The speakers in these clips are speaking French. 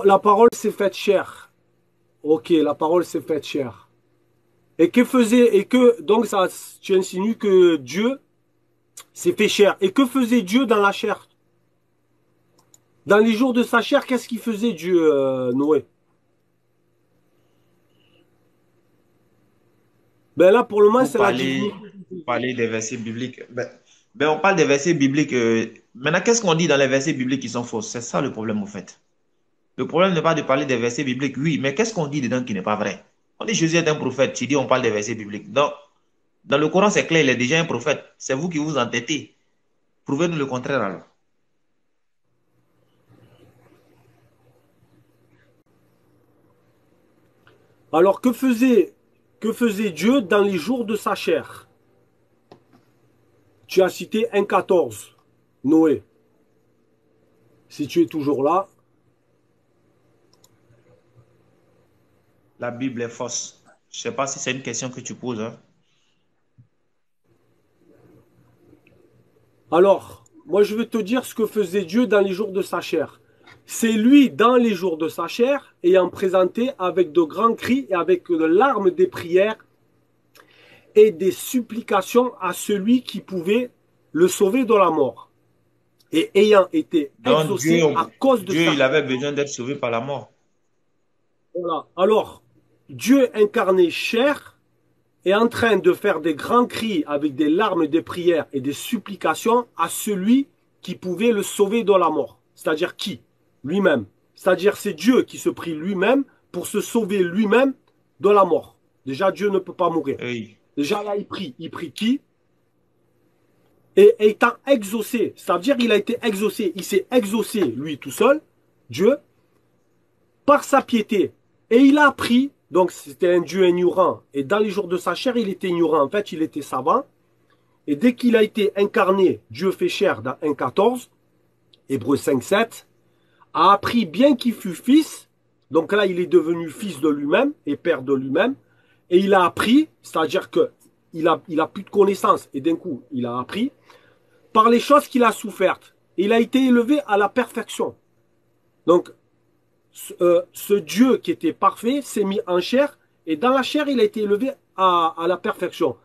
La parole s'est faite chair. Ok, la parole s'est faite chair. Et que faisait, et que, donc ça, tu insinues que Dieu s'est fait chair. Et que faisait Dieu dans la chair? Dans les jours de sa chair, qu'est-ce qu'il faisait Dieu, Noé? Ben là, pour le moment, c'est la divinité. Pour parler des versets bibliques, on parle des versets bibliques. Maintenant, qu'est-ce qu'on dit dans les versets bibliques qui sont fausses? C'est ça le problème, au fait. Le problème n'est pas de parler des versets bibliques, oui, mais qu'est-ce qu'on dit dedans qui n'est pas vrai? On dit Jésus est un prophète, tu dis on parle des versets bibliques. Donc, dans le Coran, c'est clair, il est déjà un prophète. C'est vous qui vous entêtez. Prouvez-nous le contraire alors. Alors, que faisait Dieu dans les jours de sa chair? Tu as cité 1,14, Noé. Si tu es toujours là. La Bible est fausse. Je ne sais pas si c'est une question que tu poses, hein. Alors, moi, je vais te dire ce que faisait Dieu dans les jours de sa chair. C'est lui, dans les jours de sa chair, ayant présenté avec de grands cris et avec de larmes des prières et des supplications à celui qui pouvait le sauver de la mort. Et ayant été Donc, exaucé à cause de Dieu, ça. il avait besoin d'être sauvé par la mort. Voilà. Alors, Dieu incarné chair est en train de faire des grands cris avec des larmes, des prières et des supplications à celui qui pouvait le sauver de la mort. C'est-à-dire qui? Lui-même. C'est-à-dire c'est Dieu qui se prie lui-même pour se sauver lui-même de la mort. Déjà, Dieu ne peut pas mourir. Oui. Déjà là, il prie. Il prie qui? Et étant exaucé. C'est-à-dire qu'il a été exaucé. Il s'est exaucé, lui tout seul, Dieu, par sa piété. Et il a appris, donc c'était un Dieu ignorant. Et dans les jours de sa chair, il était ignorant. En fait, il était savant. Et dès qu'il a été incarné, Dieu fait chair dans 1,14, Hébreux 5,7, a appris bien qu'il fut fils. Donc là, il est devenu fils de lui-même et père de lui-même. Et il a appris, c'est-à-dire que il a plus de connaissances. Et d'un coup, il a appris par les choses qu'il a souffertes. Il a été élevé à la perfection. Donc, ce Dieu qui était parfait s'est mis en chair, et dans la chair, il a été élevé à la perfection.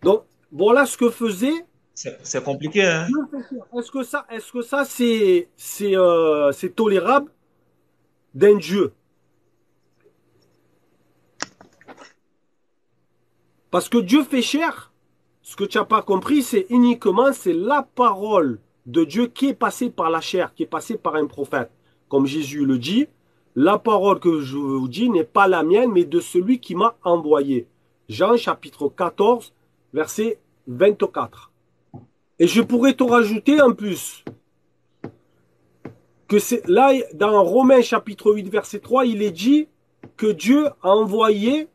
Donc, voilà ce que faisait. C'est compliqué, hein? Est-ce que ça c'est tolérable d'un Dieu? Parce que Dieu fait chair. Ce que tu n'as pas compris, c'est la parole de Dieu qui est passée par la chair, qui est passée par un prophète. Comme Jésus le dit, la parole que je vous dis n'est pas la mienne, mais de celui qui m'a envoyé. Jean chapitre 14, verset 24. Et je pourrais te rajouter en plus que c'est là, dans Romains chapitre 8, verset 3, il est dit que Dieu a envoyé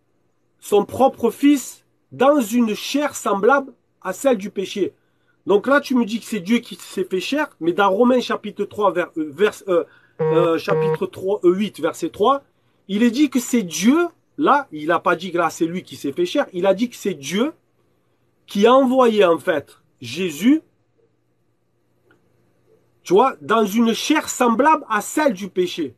son propre fils dans une chair semblable à celle du péché. Donc là, tu me dis que c'est Dieu qui s'est fait chair, mais dans Romains chapitre 3, chapitre 3, 8, verset 3, il est dit que c'est Dieu, là, il n'a pas dit que là c'est lui qui s'est fait chair, il a dit que c'est Dieu qui a envoyé en fait Jésus, tu vois, dans une chair semblable à celle du péché.